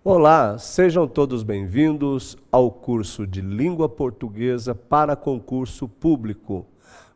Olá, sejam todos bem-vindos ao curso de Língua Portuguesa para concurso público.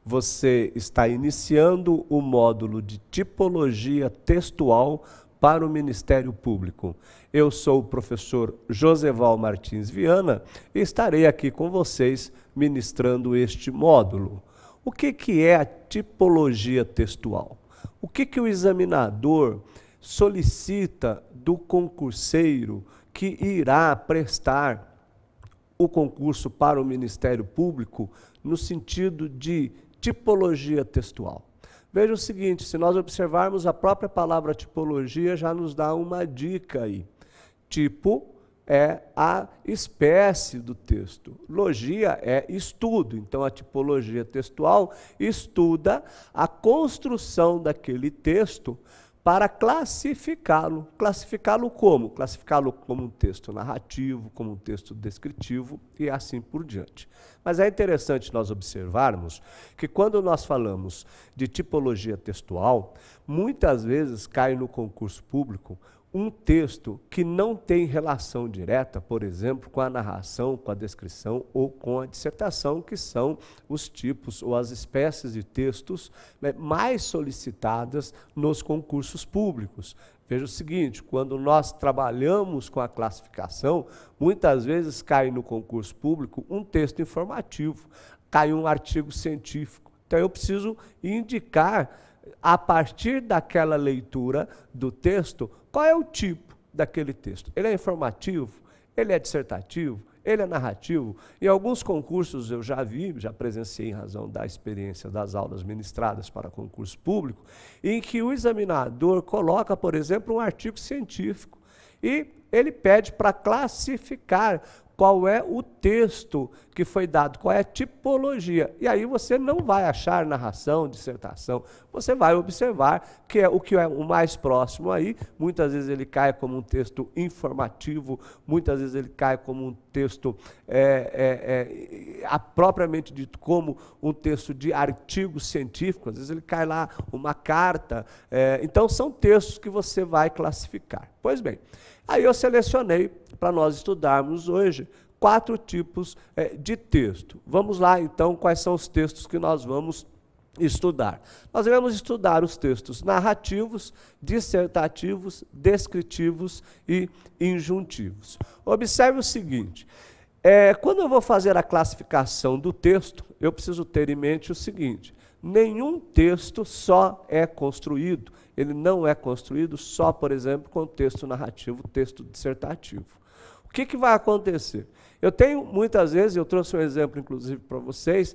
Você está iniciando o módulo de Tipologia Textual para o Ministério Público. Eu sou o professor Joseval Martins Viana e estarei aqui com vocês ministrando este módulo. O que é a tipologia textual? O que o examinador solicita do concurseiro que irá prestar o concurso para o Ministério Público no sentido de tipologia textual? Veja o seguinte, se nós observarmos a própria palavra tipologia já nos dá uma dica aí. Tipo é a espécie do texto. Logia é estudo. Então, a tipologia textual estuda a construção daquele texto para classificá-lo. Classificá-lo como? Classificá-lo como um texto narrativo, como um texto descritivo e assim por diante. Mas é interessante nós observarmos que quando nós falamos de tipologia textual, muitas vezes cai no concurso público um texto que não tem relação direta, por exemplo, com a narração, com a descrição ou com a dissertação, que são os tipos ou as espécies de textos mais solicitadas nos concursos públicos. Veja o seguinte, quando nós trabalhamos com a classificação, muitas vezes cai no concurso público um texto informativo, cai um artigo científico. Então eu preciso indicar, a partir daquela leitura do texto, qual é o tipo daquele texto? Ele é informativo? Ele é dissertativo? Ele é narrativo? Em alguns concursos eu já vi, já presenciei em razão da experiência das aulas ministradas para concurso público, em que o examinador coloca, por exemplo, um artigo científico e ele pede para classificar qual é o texto que foi dado, qual é a tipologia. E aí você não vai achar narração, dissertação, você vai observar que é o que é o mais próximo aí. Muitas vezes ele cai como um texto informativo, muitas vezes ele cai como um texto propriamente dito como um texto de artigo científico, às vezes ele cai lá uma carta. Então são textos que você vai classificar. Pois bem, aí eu selecionei para nós estudarmos hoje 4 tipos de texto. Vamos lá, então, quais são os textos que nós vamos estudar? Nós devemos estudar os textos narrativos, dissertativos, descritivos e injuntivos. Observe o seguinte, quando eu vou fazer a classificação do texto, eu preciso ter em mente o seguinte: nenhum texto só é construído, ele não é construído só, por exemplo, com texto narrativo, texto dissertativo. O que vai acontecer? Eu tenho, muitas vezes, eu trouxe um exemplo, inclusive, para vocês,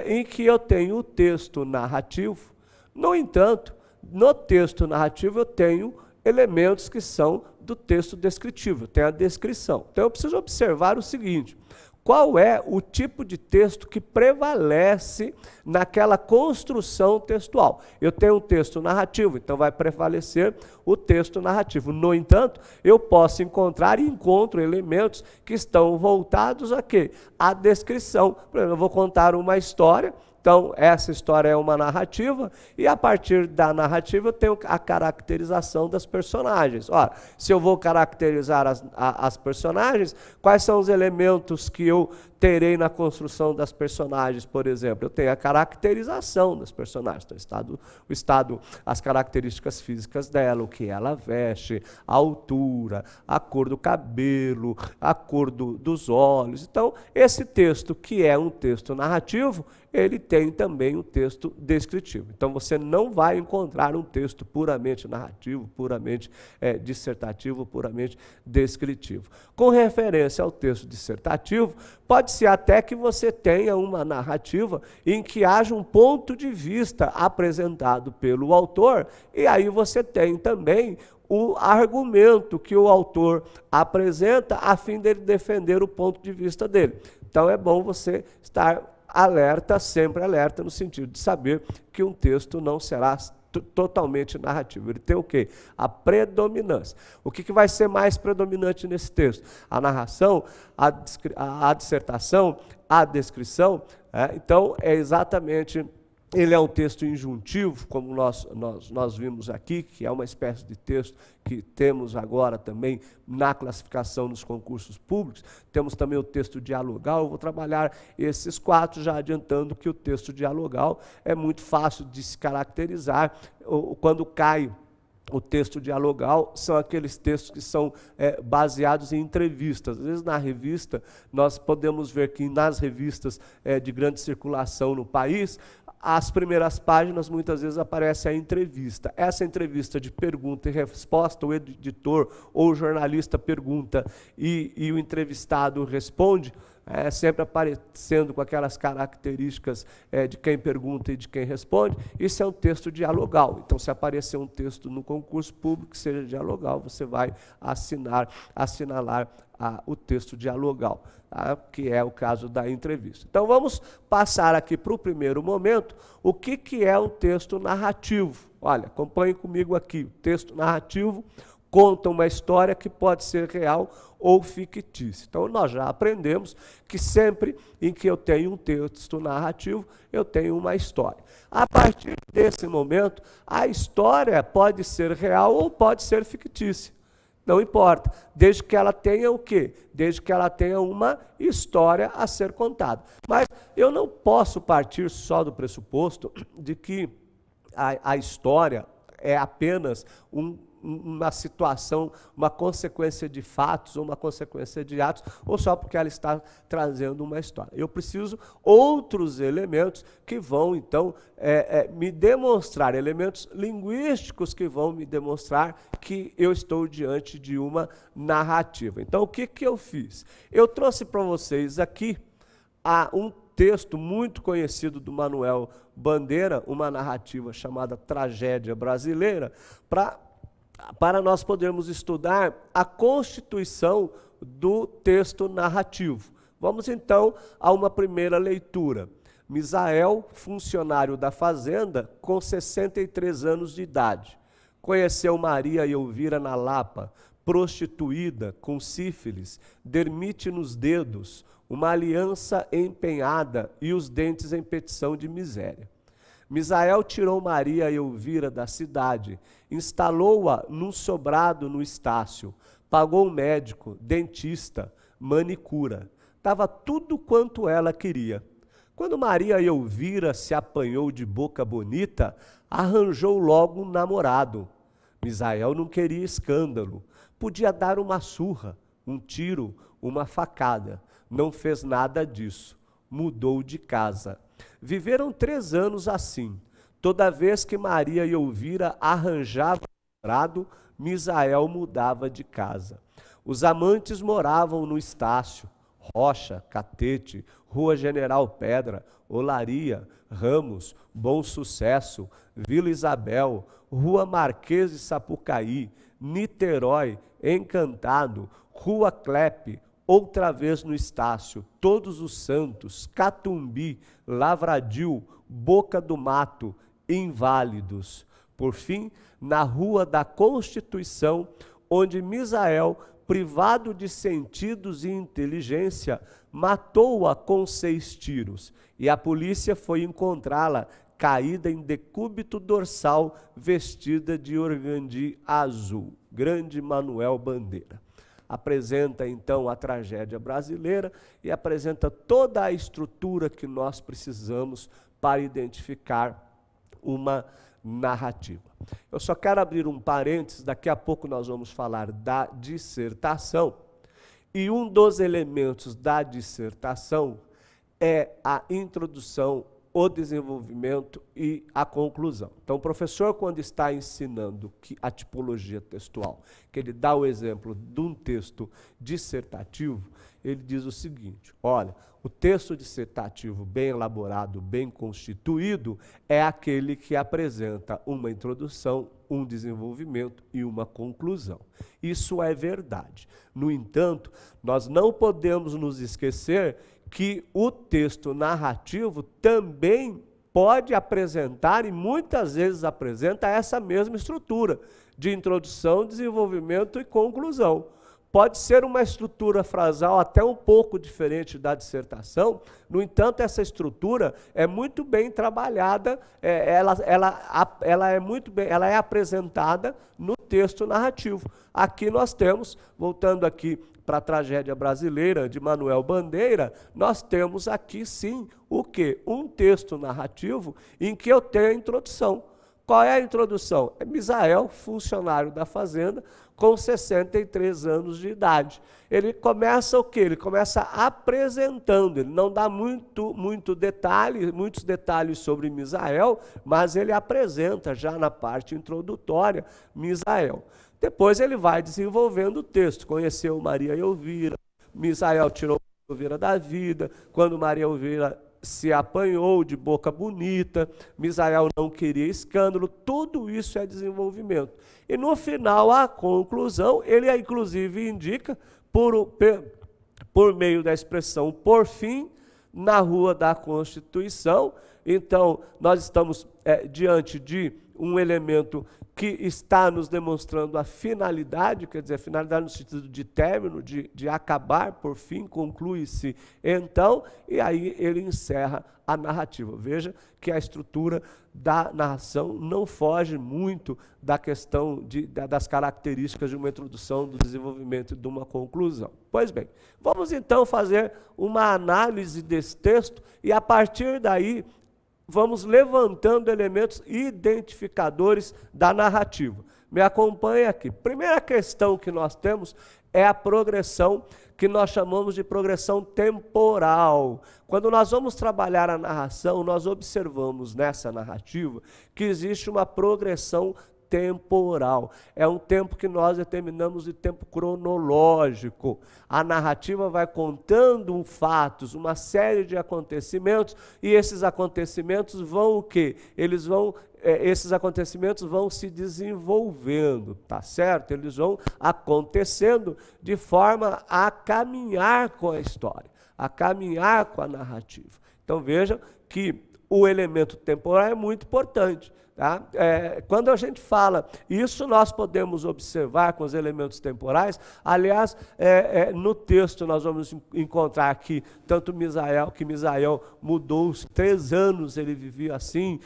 em que eu tenho o texto narrativo. No entanto, no texto narrativo eu tenho elementos que são do texto descritivo, eu tenho a descrição. Então eu preciso observar o seguinte: qual é o tipo de texto que prevalece naquela construção textual? Eu tenho um texto narrativo, então vai prevalecer o texto narrativo. No entanto, eu posso encontrar e encontro elementos que estão voltados a quê? À descrição. Por exemplo, eu vou contar uma história. Então, essa história é uma narrativa, e a partir da narrativa eu tenho a caracterização das personagens. Ora, se eu vou caracterizar as personagens, quais são os elementos que eu terei na construção das personagens, por exemplo? Eu tenho a caracterização das personagens, então, as características físicas dela, o que ela veste, a altura, a cor do cabelo, a cor dos olhos. Então, esse texto, que é um texto narrativo, ele tem também um texto descritivo. Então, você não vai encontrar um texto puramente narrativo, puramente dissertativo, puramente descritivo. Com referência ao texto dissertativo, pode ser até que você tenha uma narrativa em que haja um ponto de vista apresentado pelo autor, e aí você tem também o argumento que o autor apresenta a fim de defender o ponto de vista dele. Então, é bom você estar alerta, sempre alerta, no sentido de saber que um texto não será totalmente narrativo. Ele tem o quê? A predominância. O que vai ser mais predominante nesse texto? A narração, a dissertação, a descrição? Então, é exatamente Ele é um texto injuntivo, como nós vimos aqui, que é uma espécie de texto que temos agora também na classificação dos concursos públicos. Temos também o texto dialogal. Eu vou trabalhar esses 4, já adiantando que o texto dialogal é muito fácil de se caracterizar. Quando cai o texto dialogal, são aqueles textos que são baseados em entrevistas. Às vezes, na revista, nós podemos ver que nas revistas de grande circulação no país, as primeiras páginas, muitas vezes, aparece a entrevista. Essa entrevista de pergunta e resposta, o editor ou o jornalista pergunta e o entrevistado responde, sempre aparecendo com aquelas características de quem pergunta e de quem responde. Isso é um texto dialogal. Então, se aparecer um texto no concurso público que seja dialogal, você vai assinalar o texto dialogal, tá? Que é o caso da entrevista. Então, vamos passar aqui para o primeiro momento o que é um texto narrativo. Olha, acompanhe comigo aqui. O texto narrativo conta uma história que pode ser real ou fictícia. Então, nós já aprendemos que sempre em que eu tenho um texto narrativo, eu tenho uma história. A partir desse momento, a história pode ser real ou pode ser fictícia. Não importa, desde que ela tenha o quê? Desde que ela tenha uma história a ser contada. Mas eu não posso partir só do pressuposto de que a história é apenas uma situação, uma consequência de fatos ou uma consequência de atos, ou só porque ela está trazendo uma história. Eu preciso outros elementos que vão, então, me demonstrar, elementos linguísticos que vão me demonstrar que eu estou diante de uma narrativa. Então, o que eu fiz? Eu trouxe para vocês aqui um texto muito conhecido do Manuel Bandeira, uma narrativa chamada Tragédia Brasileira, para nós podermos estudar a constituição do texto narrativo. Vamos, então, a uma primeira leitura. Misael, funcionário da fazenda, com 63 anos de idade. Conheceu Maria e Elvira na Lapa, prostituída, com sífilis, dermite nos dedos, uma aliança empenhada e os dentes em petição de miséria. Misael tirou Maria e Elvira da cidade, instalou-a num sobrado no Estácio, pagou um médico, dentista, manicura. Dava tudo quanto ela queria. Quando Maria e Elvira se apanhou de boca bonita, arranjou logo um namorado. Misael não queria escândalo. Podia dar uma surra, um tiro, uma facada. Não fez nada disso. Mudou de casa. Viveram 3 anos assim. Toda vez que Maria e Elvira arranjavam namorado, Misael mudava de casa. Os amantes moravam no Estácio, Rocha, Catete, Rua General Pedra, Olaria, Ramos, Bom Sucesso, Vila Isabel, Rua Marquês de Sapucaí, Niterói, Encantado, Rua Clepe, outra vez no Estácio, Todos os Santos, Catumbi, Lavradio, Boca do Mato, Inválidos. Por fim, na Rua da Constituição, onde Misael, privado de sentidos e inteligência, matou-a com 6 tiros, e a polícia foi encontrá-la caída em decúbito dorsal, vestida de organdi azul. Grande Manuel Bandeira. Apresenta, então, a tragédia brasileira e apresenta toda a estrutura que nós precisamos para identificar uma narrativa. Eu só quero abrir um parênteses, daqui a pouco nós vamos falar da dissertação, e um dos elementos da dissertação é a introdução, o desenvolvimento e a conclusão. Então, o professor, quando está ensinando a tipologia textual, que ele dá o exemplo de um texto dissertativo, ele diz o seguinte: olha, o texto dissertativo bem elaborado, bem constituído, é aquele que apresenta uma introdução, um desenvolvimento e uma conclusão. Isso é verdade. No entanto, nós não podemos nos esquecer que o texto narrativo também pode apresentar, e muitas vezes apresenta, essa mesma estrutura de introdução, desenvolvimento e conclusão. Pode ser uma estrutura frasal até um pouco diferente da dissertação, no entanto, essa estrutura é muito bem trabalhada, ela é apresentada no texto narrativo. Aqui nós temos, voltando aqui para a tragédia brasileira de Manuel Bandeira, nós temos aqui sim o quê? Um texto narrativo em que eu tenho a introdução. Qual é a introdução? É Misael, funcionário da fazenda, com 63 anos de idade. Ele começa o quê? Ele começa apresentando, ele não dá muitos detalhes sobre Misael, mas ele apresenta já na parte introdutória Misael. Depois ele vai desenvolvendo o texto, conheceu Maria Elvira, Misael tirou Maria Elvira da vida, quando Maria Elvira se apanhou de boca bonita, Misael não queria escândalo, tudo isso é desenvolvimento. E no final, a conclusão, ele inclusive indica, por meio da expressão por fim, na Rua da Constituição. Então, nós estamos diante de um elemento que está nos demonstrando a finalidade, quer dizer, a finalidade no sentido de término, de acabar, por fim, conclui-se então, e aí ele encerra a narrativa. Veja que a estrutura da narração não foge muito da questão das características de uma introdução, do desenvolvimento e de uma conclusão. Pois bem, vamos então fazer uma análise desse texto e a partir daí vamos levantando elementos identificadores da narrativa. Me acompanhe aqui. Primeira questão que nós temos é a progressão, que nós chamamos de progressão temporal. Quando nós vamos trabalhar a narração, nós observamos nessa narrativa que existe uma progressão temporal. É um tempo que nós determinamos de tempo cronológico. A narrativa vai contando fatos, uma série de acontecimentos, e esses acontecimentos vão o quê? Esses acontecimentos vão se desenvolvendo, tá certo? Eles vão acontecendo de forma a caminhar com a história, a caminhar com a narrativa. Então veja que o elemento temporal é muito importante. Tá? Quando a gente fala, isso nós podemos observar com os elementos temporais, aliás, no texto nós vamos encontrar aqui, tanto Misael, que Misael mudou, 3 anos ele vivia assim,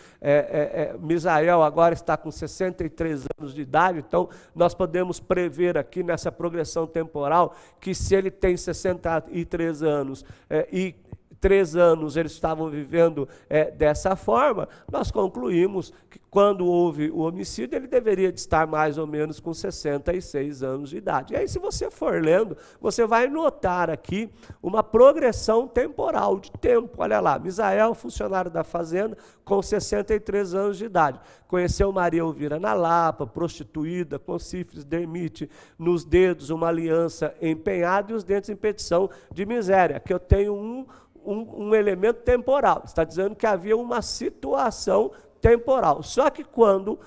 Misael agora está com 63 anos de idade, então nós podemos prever aqui nessa progressão temporal, que se ele tem 63 anos e 3 anos eles estavam vivendo dessa forma, nós concluímos que quando houve o homicídio, ele deveria de estar mais ou menos com 66 anos de idade. E aí, se você for lendo, você vai notar aqui uma progressão temporal, de tempo. Olha lá, Misael, funcionário da fazenda, com 63 anos de idade. Conheceu Maria Elvira na Lapa, prostituída, com sífilis, dermite, nos dedos uma aliança empenhada e os dentes em petição de miséria. Que eu tenho um elemento temporal. Está dizendo que havia uma situação temporal. Só que quando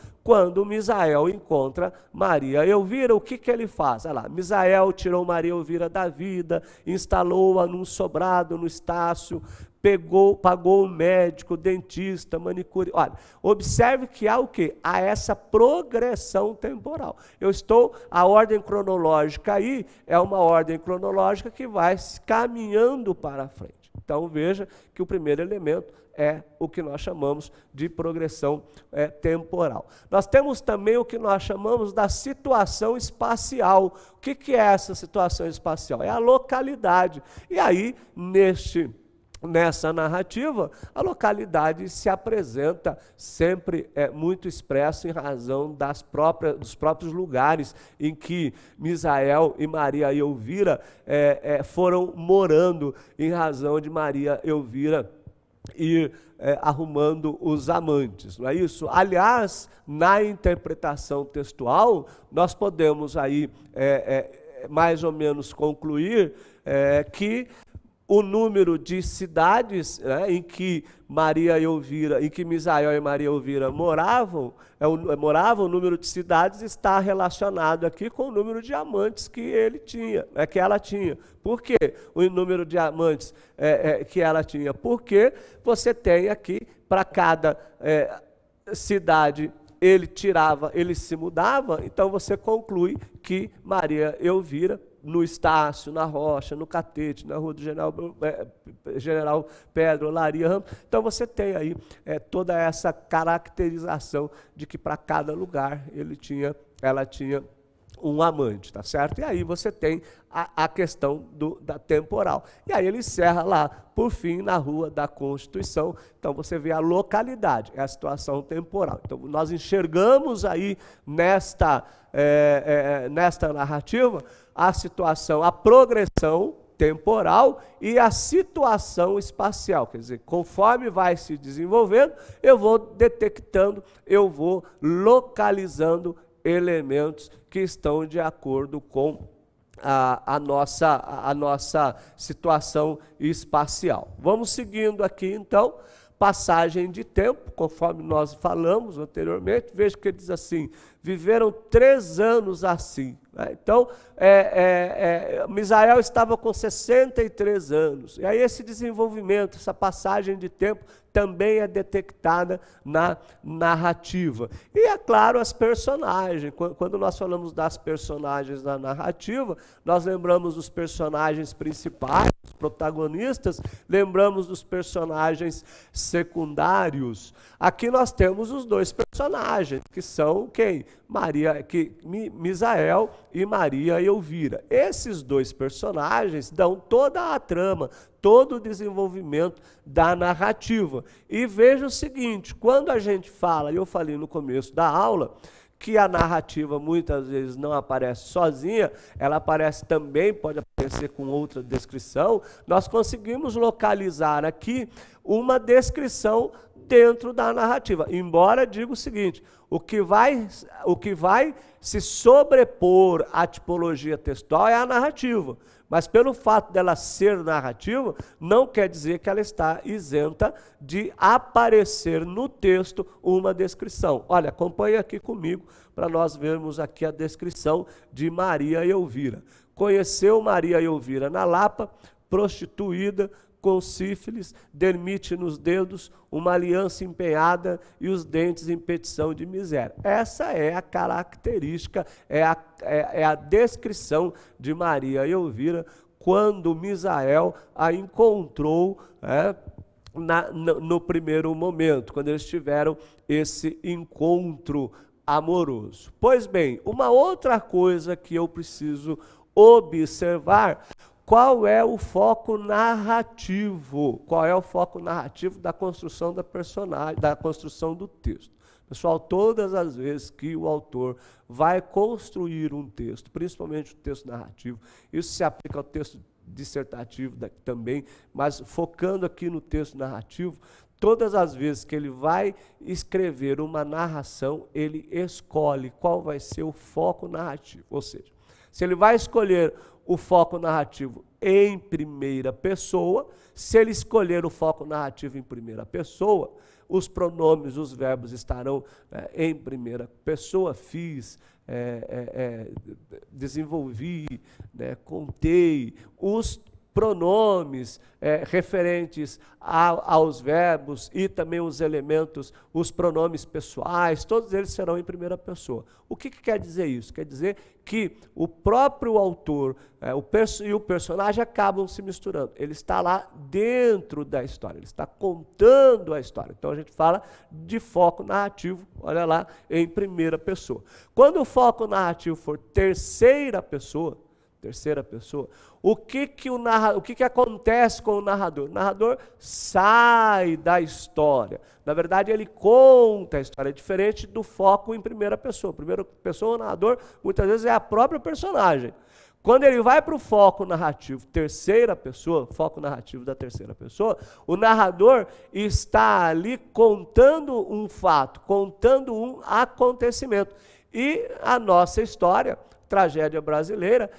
Misael encontra Maria Elvira, o que ele faz? Olha lá, Misael tirou Maria Elvira da vida, instalou-a num sobrado no Estácio, pagou o médico, dentista, manicure. Olha, observe que há o quê? Há essa progressão temporal. A ordem cronológica aí é uma ordem cronológica que vai caminhando para frente. Então veja que o primeiro elemento é o que nós chamamos de progressão temporal. Nós temos também o que nós chamamos da situação espacial. O que é essa situação espacial? É a localidade. E aí, nessa narrativa, a localidade se apresenta sempre muito expressa em razão dos próprios lugares em que Misael e Maria Elvira foram morando, em razão de Maria Elvira ir arrumando os amantes, não é isso? Aliás, na interpretação textual, nós podemos aí mais ou menos concluir que o número de cidades em que Misael e Maria Elvira moravam, o número de cidades está relacionado aqui com o número de amantes que ela tinha. Por quê? O número de amantes que ela tinha? Porque você tem aqui, para cada cidade, ele se mudava, então você conclui que Maria Elvira, no Estácio, na Rocha, no Catete, na Rua do General Pedro, Olaria Ramos. Então você tem aí toda essa caracterização de que para cada lugar ela tinha um amante, tá certo? E aí você tem a questão da temporal. E aí ele encerra lá, por fim, na Rua da Constituição. Então você vê a localidade, é a situação temporal. Então nós enxergamos aí nesta narrativa a situação, a progressão temporal e a situação espacial. Quer dizer, conforme vai se desenvolvendo, eu vou detectando, eu vou localizando elementos que estão de acordo com a nossa situação espacial. Vamos seguindo aqui, então, passagem de tempo, conforme nós falamos anteriormente. Veja que ele diz assim, viveram 3 anos assim. Né? Então, Misael estava com 63 anos. E aí esse desenvolvimento, essa passagem de tempo, também é detectada na narrativa. E, é claro, as personagens. Quando nós falamos das personagens na narrativa, nós lembramos dos personagens principais, dos protagonistas, lembramos dos personagens secundários. Aqui nós temos os 2 personagens, que são quem? Misael e Maria Elvira. Esses 2 personagens dão toda a trama, todo o desenvolvimento da narrativa. E veja o seguinte, quando a gente fala, eu falei no começo da aula, que a narrativa muitas vezes não aparece sozinha, ela aparece também, pode aparecer com outra descrição, nós conseguimos localizar aqui uma descrição dentro da narrativa. Embora diga o seguinte, o que vai se sobrepor à tipologia textual é a narrativa. Mas pelo fato dela ser narrativa, não quer dizer que ela está isenta de aparecer no texto uma descrição. Olha, acompanhe aqui comigo para nós vermos aqui a descrição de Maria Elvira. Conheceu Maria Elvira na Lapa, prostituída, com sífilis, dermite nos dedos, uma aliança empenhada e os dentes em petição de miséria. Essa é a característica, é a descrição de Maria Elvira quando Misael a encontrou no primeiro momento, quando eles tiveram esse encontro amoroso. Pois bem, uma outra coisa que eu preciso observar, qual é o foco narrativo? Qual é o foco narrativo da construção da personagem, da construção do texto? Pessoal, todas as vezes que o autor vai construir um texto, principalmente o texto narrativo, isso se aplica ao texto dissertativo também, mas focando aqui no texto narrativo, todas as vezes que ele vai escrever uma narração, ele escolhe qual vai ser o foco narrativo. Ou seja, se ele vai escolher o foco narrativo em primeira pessoa, se ele escolher o foco narrativo em primeira pessoa, os pronomes, os verbos estarão em primeira pessoa, fiz, desenvolvi, contei, os pronomes referentes aos verbos e também os elementos, os pronomes pessoais, todos eles serão em primeira pessoa. O que quer dizer isso? Quer dizer que o próprio autor e o personagem acabam se misturando. Ele está lá dentro da história, ele está contando a história. Então a gente fala de foco narrativo, olha lá, em primeira pessoa. Quando o foco narrativo for terceira pessoa, o que acontece com o narrador? O narrador sai da história. Na verdade, ele conta a história, é diferente do foco em primeira pessoa. Primeira pessoa, o narrador, muitas vezes é a própria personagem. Quando ele vai para o foco narrativo terceira pessoa, foco narrativo da terceira pessoa, o narrador está ali contando um fato, contando um acontecimento. E a nossa história, tragédia brasileira,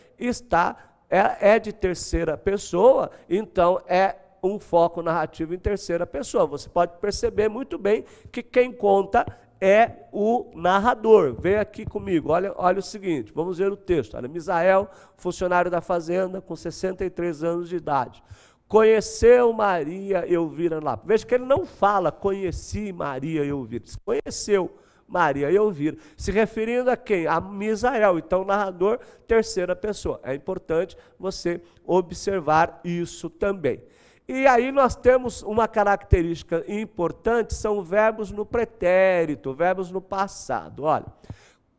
é de terceira pessoa, então é um foco narrativo em terceira pessoa. Você pode perceber muito bem que quem conta é o narrador. Vem aqui comigo, olha o seguinte, vamos ver o texto. Olha, Misael, funcionário da fazenda, com 63 anos de idade. Conheceu Maria Elvira lá. Veja que ele não fala, conheci Maria Elvira. Conheceu Maria e Elvira. Se referindo a quem? A Misael. Então, narrador, terceira pessoa. É importante você observar isso também. E aí nós temos uma característica importante, são verbos no pretérito, verbos no passado. Olha,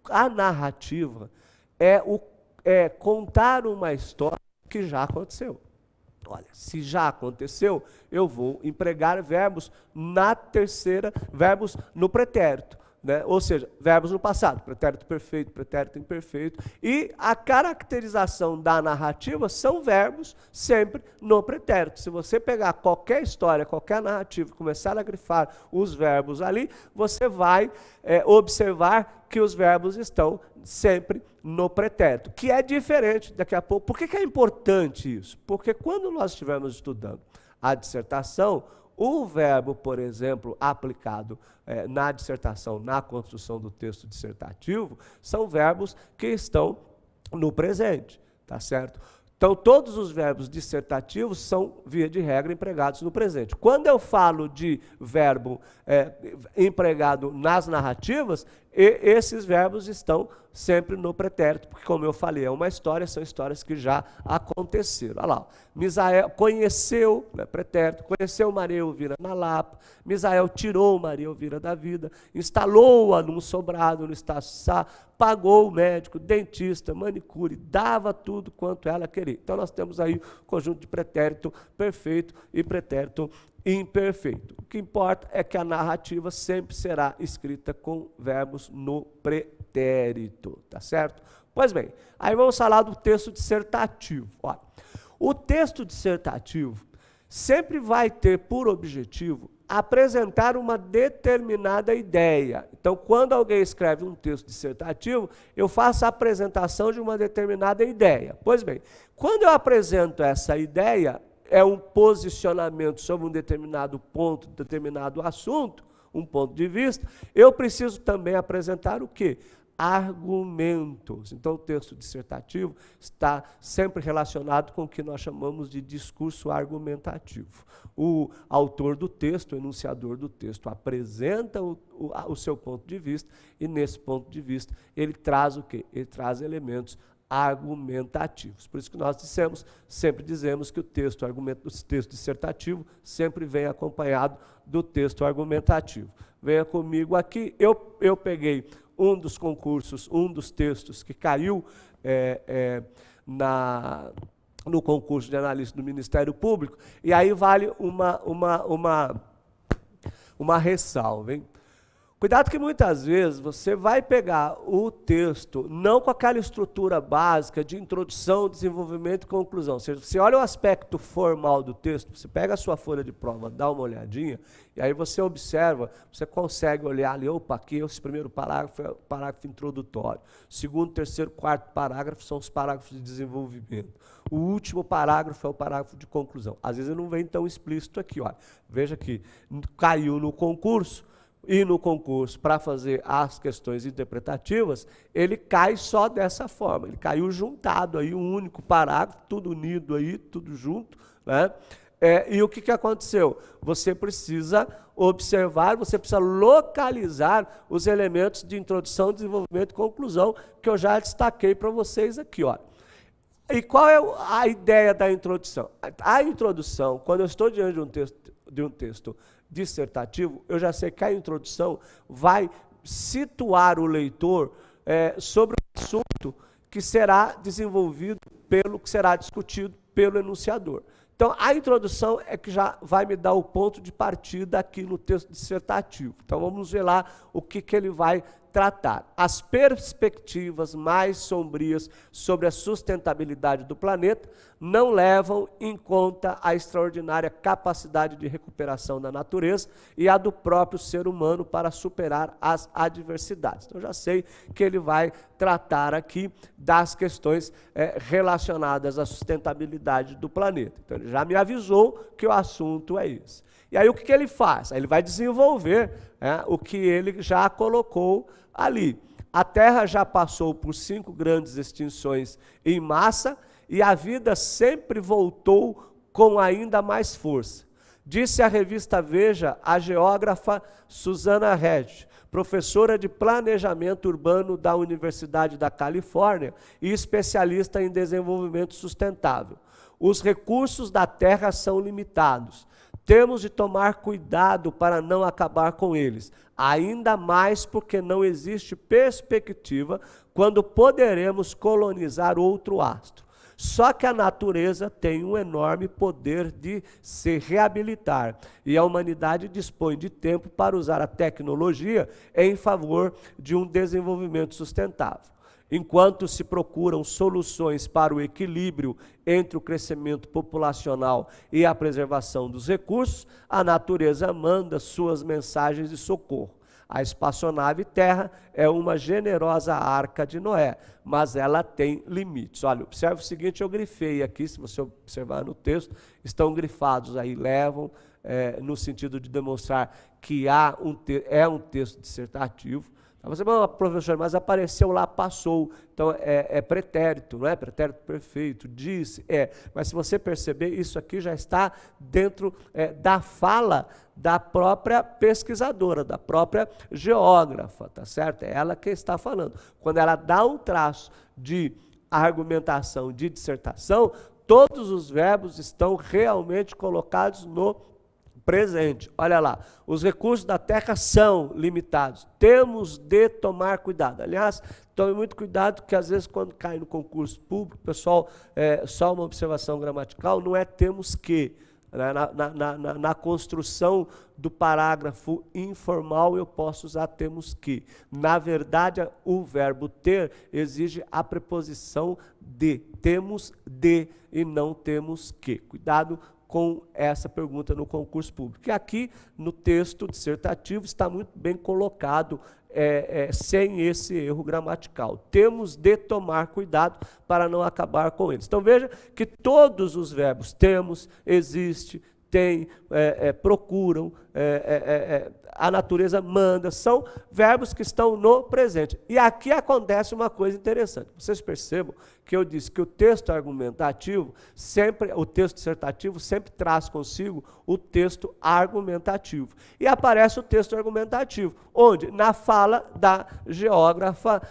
a narrativa é contar uma história que já aconteceu. Olha, se já aconteceu, eu vou empregar verbos verbos no pretérito, né? Ou seja, verbos no passado, pretérito perfeito, pretérito imperfeito. E a caracterização da narrativa são verbos sempre no pretérito. Se você pegar qualquer história, qualquer narrativa, começar a grifar os verbos ali, você vai observar que os verbos estão sempre no pretérito, que é diferente daqui a pouco. Por que é importante isso? Porque quando nós estivermos estudando a dissertação, o verbo, por exemplo, aplicado na dissertação, na construção do texto dissertativo, são verbos que estão no presente, tá certo? Então, todos os verbos dissertativos são, via de regra, empregados no presente. Quando eu falo de verbo empregado nas narrativas, esses verbos estão sempre no pretérito, porque, como eu falei, é uma história, são histórias que já aconteceram. Olha lá, Misael conheceu, né, pretérito, conheceu Maria Elvira na Lapa, Misael tirou Maria Elvira da vida, instalou-a num sobrado no Estácio Sá, pagou o médico, dentista, manicure, dava tudo quanto ela queria. Então, nós temos aí o conjunto de pretérito perfeito e pretérito imperfeito. O que importa é que a narrativa sempre será escrita com verbos no pretérito, tá certo? Pois bem, aí vamos falar do texto dissertativo. Olha, o texto dissertativo sempre vai ter por objetivo apresentar uma determinada ideia. Então, quando alguém escreve um texto dissertativo, eu faço a apresentação de uma determinada ideia. Pois bem, quando eu apresento essa ideia, é um posicionamento sobre um determinado ponto, determinado assunto, um ponto de vista, eu preciso também apresentar o quê? Argumentos. Então, o texto dissertativo está sempre relacionado com o que nós chamamos de discurso argumentativo. O autor do texto, o enunciador do texto, apresenta o seu ponto de vista e, nesse ponto de vista, ele traz o quê? Ele traz elementos argumentativos. Por isso que nós sempre dizemos que o texto dissertativo sempre vem acompanhado do texto argumentativo. Venha comigo aqui, eu peguei um dos concursos, um dos textos que caiu no concurso de analista do Ministério Público, e aí vale uma ressalva, hein? Cuidado que muitas vezes você vai pegar o texto não com aquela estrutura básica de introdução, desenvolvimento e conclusão. Ou seja, você olha o aspecto formal do texto, você pega a sua folha de prova, dá uma olhadinha, e aí você observa, você consegue olhar ali, opa, aqui esse primeiro parágrafo é o parágrafo introdutório. Segundo, terceiro, quarto parágrafo são os parágrafos de desenvolvimento. O último parágrafo é o parágrafo de conclusão. Às vezes não vem tão explícito aqui, olha. Veja que caiu no concurso, e no concurso, para fazer as questões interpretativas, ele cai só dessa forma. Ele caiu juntado aí, um único parágrafo, tudo unido aí, tudo junto, né? E o que aconteceu? Você precisa observar, você precisa localizar os elementos de introdução, desenvolvimento e conclusão, que eu já destaquei para vocês aqui, ó. E qual é a ideia da introdução? A introdução, quando eu estou diante de um texto dissertativo, eu já sei que a introdução vai situar o leitor sobre o assunto que será desenvolvido que será discutido pelo enunciador. Então, a introdução é que já vai me dar o ponto de partida aqui no texto dissertativo. Então, vamos ver lá o que ele vai tratar. As perspectivas mais sombrias sobre a sustentabilidade do planeta não levam em conta a extraordinária capacidade de recuperação da natureza e a do próprio ser humano para superar as adversidades. Então, já sei que ele vai tratar aqui das questões relacionadas à sustentabilidade do planeta. Então, ele já me avisou que o assunto é esse. E aí, o que ele faz? Ele vai desenvolver o que ele já colocou ali. A Terra já passou por 5 grandes extinções em massa e a vida sempre voltou com ainda mais força. Disse à revista Veja a geógrafa Susana Reg, professora de planejamento urbano da Universidade da Califórnia e especialista em desenvolvimento sustentável. Os recursos da terra são limitados. Temos de tomar cuidado para não acabar com eles, ainda mais porque não existe perspectiva quando poderemos colonizar outro astro. Só que a natureza tem um enorme poder de se reabilitar e a humanidade dispõe de tempo para usar a tecnologia em favor de um desenvolvimento sustentável. Enquanto se procuram soluções para o equilíbrio entre o crescimento populacional e a preservação dos recursos, a natureza manda suas mensagens de socorro. A espaçonave Terra é uma generosa arca de Noé, mas ela tem limites. Olha, observe o seguinte, eu grifei aqui, se você observar no texto, estão grifados aí, levam, no sentido de demonstrar que é um texto dissertativo. Você fala, professor, mas apareceu lá, passou, então é pretérito, não é? Pretérito perfeito, disse, mas se você perceber, isso aqui já está dentro da fala da própria pesquisadora, da própria geógrafa, tá certo? É ela que está falando. Quando ela dá um traço de argumentação, de dissertação, todos os verbos estão realmente colocados no presente. Olha lá, os recursos da terra são limitados. Temos de tomar cuidado. Aliás, tome muito cuidado que às vezes quando cai no concurso público, pessoal, só uma observação gramatical, não é temos que. Na construção do parágrafo informal eu posso usar temos que. Na verdade, o verbo ter exige a preposição de. Temos de e não temos que. Cuidado com essa pergunta no concurso público. E aqui, no texto dissertativo, está muito bem colocado, sem esse erro gramatical. Temos de tomar cuidado para não acabar com eles. Então, veja que todos os verbos temos, existe, tem, procuram, a natureza manda, são verbos que estão no presente. E aqui acontece uma coisa interessante. Vocês percebam que eu disse que o texto argumentativo, o texto dissertativo sempre traz consigo o texto argumentativo. E aparece o texto argumentativo, onde? Na fala da geógrafa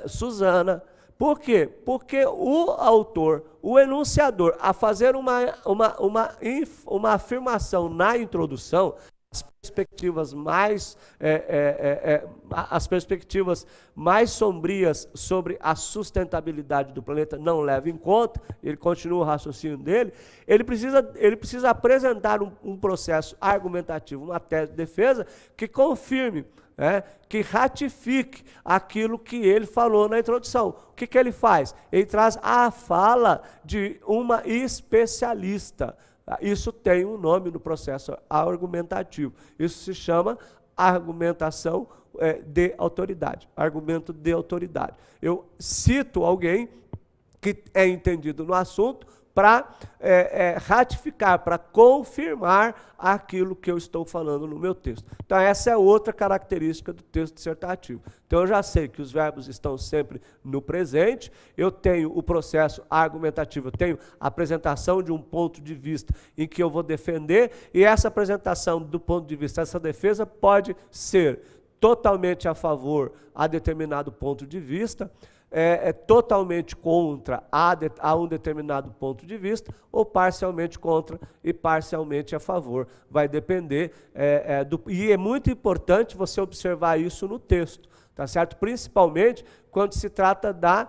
Susana. Por quê? Porque o autor, o enunciador, a fazer uma afirmação na introdução, as perspectivas mais sombrias sobre a sustentabilidade do planeta não leva em conta, ele continua o raciocínio dele, ele precisa apresentar um processo argumentativo, uma tese de defesa que confirme, que ratifique aquilo que ele falou na introdução. O que ele faz? Ele traz a fala de uma especialista. Isso tem um nome no processo argumentativo. Isso se chama argumentação de autoridade, argumento de autoridade. Eu cito alguém que é entendido no assunto para ratificar, para confirmar aquilo que eu estou falando no meu texto. Então, essa é outra característica do texto dissertativo. Então, eu já sei que os verbos estão sempre no presente, eu tenho o processo argumentativo, eu tenho a apresentação de um ponto de vista em que eu vou defender, e essa apresentação do ponto de vista, essa defesa pode ser totalmente a favor a determinado ponto de vista, totalmente contra a um determinado ponto de vista, ou parcialmente contra e parcialmente a favor. Vai depender, e é muito importante você observar isso no texto, tá certo? Principalmente quando se trata da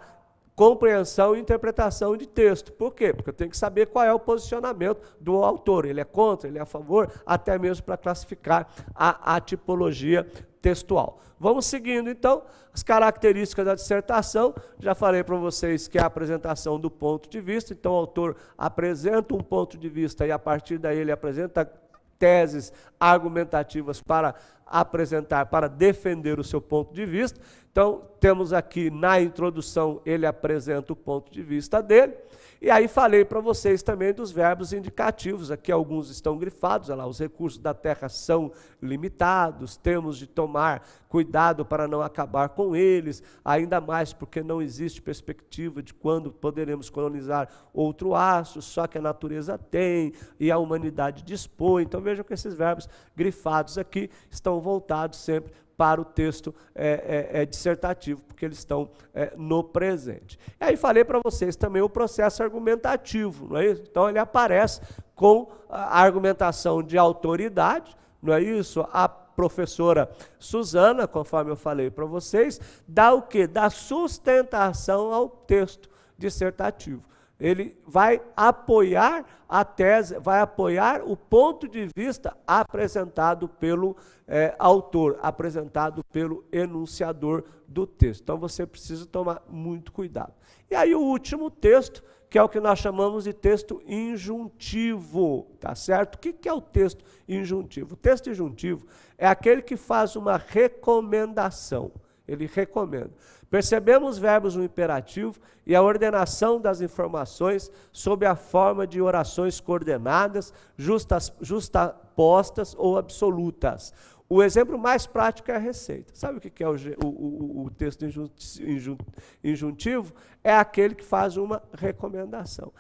compreensão e interpretação de texto. Por quê? Porque eu tenho que saber qual é o posicionamento do autor. Ele é contra, ele é a favor, até mesmo para classificar a tipologia textual. Vamos seguindo, então, as características da dissertação. Já falei para vocês que é a apresentação do ponto de vista. Então, o autor apresenta um ponto de vista e, a partir daí, ele apresenta teses argumentativas para apresentar, para defender o seu ponto de vista. Então, temos aqui na introdução, ele apresenta o ponto de vista dele. E aí falei para vocês também dos verbos indicativos. Aqui alguns estão grifados, olha lá, os recursos da terra são limitados, temos de tomar cuidado para não acabar com eles, ainda mais porque não existe perspectiva de quando poderemos colonizar outro astro, só que a natureza tem e a humanidade dispõe. Então vejam que esses verbos grifados aqui estão voltados sempre para o texto dissertativo, porque eles estão no presente. E aí falei para vocês também o processo argumentativo, não é isso? Então ele aparece com a argumentação de autoridade, não é isso? A professora Suzana, conforme eu falei para vocês, dá o quê? Dá sustentação ao texto dissertativo. Ele vai apoiar a tese, vai apoiar o ponto de vista apresentado pelo autor, apresentado pelo enunciador do texto. Então você precisa tomar muito cuidado. E aí o último texto, que é o que nós chamamos de texto injuntivo, tá certo? O que é o texto injuntivo? O texto injuntivo é aquele que faz uma recomendação. Ele recomenda. Percebemos verbos no imperativo e a ordenação das informações sob a forma de orações coordenadas, justapostas ou absolutas. O exemplo mais prático é a receita. Sabe o que é o texto injuntivo? É aquele que faz uma recomendação.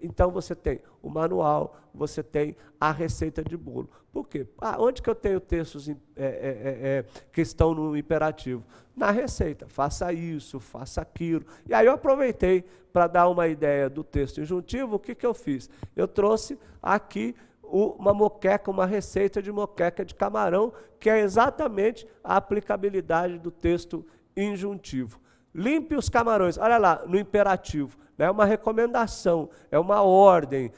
Então você tem o manual, você tem a receita de bolo. Por quê? Onde que eu tenho textos que estão no imperativo? Na receita. Faça isso, faça aquilo. E aí eu aproveitei para dar uma ideia do texto injuntivo. O que eu fiz? Eu trouxe aqui uma moqueca, uma receita de moqueca de camarão, que é exatamente a aplicabilidade do texto injuntivo. Limpe os camarões, olha lá, no imperativo, é uma recomendação, é uma ordem.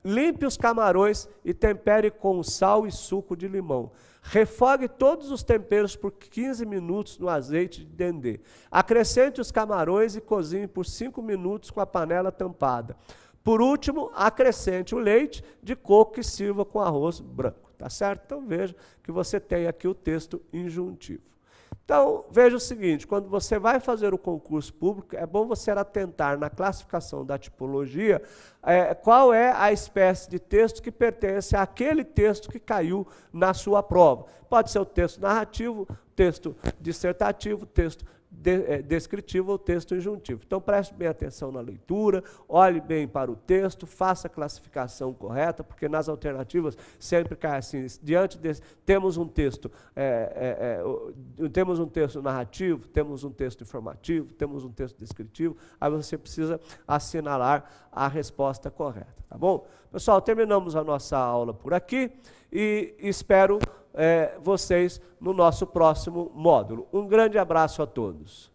Limpe os camarões e tempere com sal e suco de limão. Refogue todos os temperos por 15 minutos no azeite de dendê. Acrescente os camarões e cozinhe por 5 minutos com a panela tampada. Por último, acrescente o leite de coco e sirva com arroz branco, tá certo? Então veja que você tem aqui o texto injuntivo. Então veja o seguinte, quando você vai fazer o concurso público, é bom você atentar na classificação da tipologia, qual é a espécie de texto que pertence àquele texto que caiu na sua prova. Pode ser o texto narrativo, texto dissertativo, texto descritivo ou texto injuntivo. Então preste bem atenção na leitura, olhe bem para o texto, faça a classificação correta, porque nas alternativas sempre cai assim, diante desse, temos um texto narrativo, temos um texto informativo, temos um texto descritivo, aí você precisa assinalar a resposta correta, tá bom? Pessoal, terminamos a nossa aula por aqui e espero vocês no nosso próximo módulo. Um grande abraço a todos.